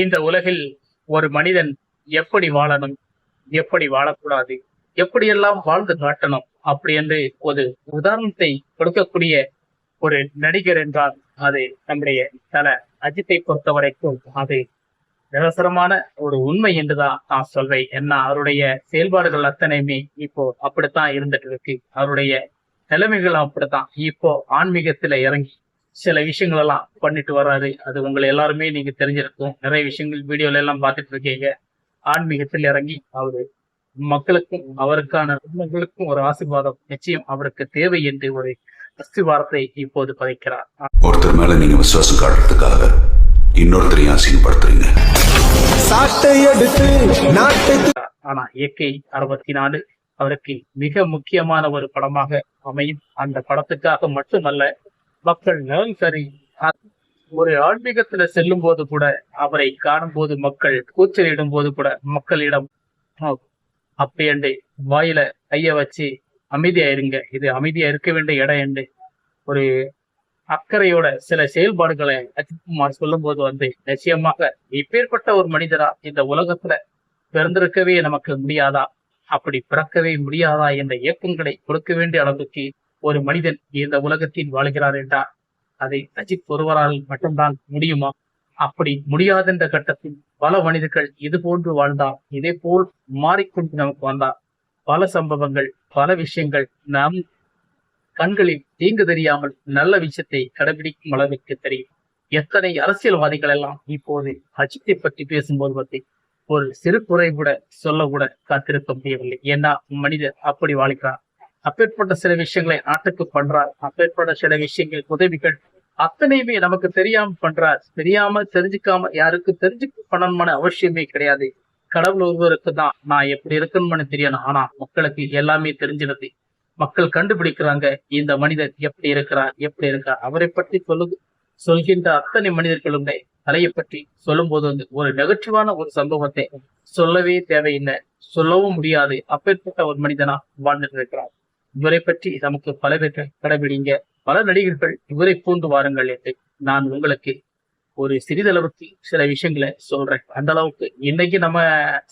இந்த உலகில் ஒரு மனிதன் எப்படி வாழணும், எப்படி வாழக்கூடாது, எப்படியெல்லாம் வாழ்ந்து காட்டணும் அப்படி என்று ஒரு உதாரணத்தை கொடுக்கக்கூடிய ஒரு நடிகர் என்றால் அது நம்முடைய தல அஜித்தை பொறுத்த வரைக்கும் அது நிரசரமான ஒரு உண்மை என்றுதான் நான் சொல்வேன். ஏன்னா அவருடைய செயல்பாடுகள் அத்தனையுமே இப்போ அப்படித்தான் இருந்துட்டு இருக்கு. அவருடைய நிலைமைகள் அப்படித்தான். இப்போ ஆன்மீகத்துல இறங்கி சில விஷயங்கள் எல்லாம் பண்ணிட்டு வர்றாரு. அது உங்களை எல்லாருமே நீங்க தெரிஞ்சிருக்கும். நிறைய விஷயங்கள் வீடியோல எல்லாம் பார்த்துட்டு இருக்கீங்க. ஆன்மீகத்தில் இறங்கி அவரு மக்களுக்கும் அவருக்கான குடும்பங்களுக்கும் ஒரு ஆசீர்வாதம் நிச்சயம் அவருக்கு தேவை என்று ஒரு அஸ்திவாரத்தை இப்போது பதிக்கிறார். ஒருத்தர் மேல நீங்க விசுவாசம் காட்டுறதுக்காக இன்னொருத்தரையும் அசிங்கப்படுத்துறீங்க. ஆனா இயற்கை 64 அவருக்கு மிக முக்கியமான ஒரு படமாக அமையும். அந்த படத்துக்காக மட்டுமல்ல, மக்கள் நலன் கருதி ஒரு ஆன்மீகத்துல செல்லும் போது கூட அவரை காணும் போது மக்கள் கூச்சலிடும் போது கூட மக்களிடம் அப்படி வாயில கைய வச்சு அமைதியா இருங்க, இது அமைதியா இருக்க வேண்டிய இடம் என்று ஒரு அக்கறையோட சில செயல்பாடுகளை அஜித்குமார் சொல்லும் போது நிச்சயமாக இப்பேற்பட்ட ஒரு மனிதரா இந்த உலகத்துல பிறந்திருக்கவே நமக்கு முடியாதா, அப்படி பிறக்கவே முடியாதா என்ற இயக்கங்களை கொடுக்க வேண்டிய அளவுக்கு ஒரு மனிதன் இந்த உலகத்தில் வாழ்கிறார் என்றால் அதை அஜித் ஒருவரால் மட்டும்தான் முடியுமா? அப்படி முடியாதென்ற கட்டத்தில் பல மனிதர்கள் இது போன்று வாழ்ந்தார், இதே போல் மாறிக்கொண்டு நமக்கு வந்தார். பல சம்பவங்கள், பல விஷயங்கள் நம் கண்களில் தீங்கு தெரியாமல் நல்ல விஷயத்தை கடைபிடிக்கும் அளவிற்கு தெரியும். எத்தனை அரசியல்வாதிகள் எல்லாம் இப்போது அஜித்தை பற்றி பேசும்போது ஒரு சிறு குறை கூட சொல்ல கூட காத்திருக்க முடியவில்லை. ஏன்னா மனிதர் அப்படி வாழ்கிறார். அப்பேற்பட்ட சில விஷயங்களை நாட்டுக்கு பண்றார். அப்பேற்பட்ட சில விஷயங்கள் உதவிகள் அத்தனையுமே நமக்கு தெரியாம பண்றார். தெரியாம தெரிஞ்சுக்காம யாருக்கு தெரிஞ்சுக்க பண்ணணுமான அவசியமே கிடையாது. கடவுள் ஒருவருக்கு தான் நான் எப்படி இருக்கணும்னு தெரியணும். ஆனா மக்களுக்கு எல்லாமே தெரிஞ்சிருது. மக்கள் கண்டுபிடிக்கிறாங்க இந்த மனிதர் எப்படி இருக்கிறார், எப்படி இருக்கார். அவரை பற்றி சொல்கின்ற அத்தனை மனிதர்களுடைய தலையை பற்றி சொல்லும் போது ஒரு நெகட்டிவான ஒரு சம்பவத்தை சொல்லவே தேவையில்லை, சொல்லவும் முடியாது. அப்பேற்பட்ட ஒரு மனிதனா வாழ்ந்துட்டு இருக்கிறார். இவரை பற்றி நமக்கு பல பேர்கள் கடைபிடிங்க, பல நடிகர்கள் இவரை போன்று வாருங்கள் என்று நான் உங்களுக்கு ஒரு சிறிதளவுக்கு சில விஷயங்களை சொல்றேன். அந்த அளவுக்கு இன்னைக்கு நம்ம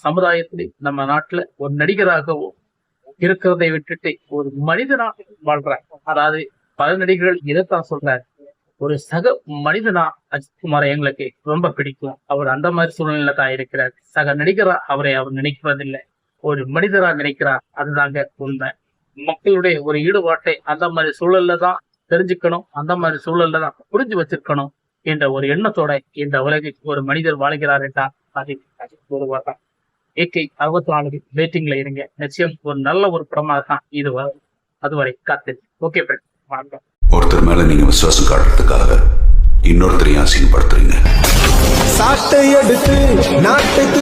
சமுதாயத்துல நம்ம நாட்டுல ஒரு நடிகராகவும் இருக்கிறதை விட்டுட்டு ஒரு மனிதனாக வாழ்றார். அதாவது பல நடிகர்கள் இதைத்தான் சொல்றாரு, ஒரு சக மனிதனா அஜித்குமாரை எங்களுக்கு ரொம்ப பிடிக்கும். அவர் அந்த மாதிரி சூழ்நிலை தான் இருக்கிறார். சக நடிகரா அவரை அவர் நினைக்கிறதில்லை, ஒரு மனிதரா நினைக்கிறார். அதுதாங்க உண்மை. மக்களுடைய ஒரு ஈடுபாட்டை அந்த மாதிரி சூழல்ல தான் தெரிஞ்சுக்கணும், அந்த மாதிரி சூழல்ல தான் புரிஞ்சு வச்சிருக்கணும் என்ற ஒரு எண்ணத்தோட இந்த உலகில் ஒரு மனிதர் வாழ்கிறார் என்றால் அஜித் ஒருவர் தான். AK 64 வெயிட்டிங்ல இருங்க. நிச்சயம் ஒரு நல்ல ஒரு படமாக தான் இது வரும். அதுவரை காத்து. ஓகே ஃப்ரெண்ட்ஸ், வணக்கம். ஒருத்தர் மேல நீங்க விசுவாசம் காட்டுறதுக்காக இன்னொருத்தரையும் அசிங்கப்படுத்துறீங்க.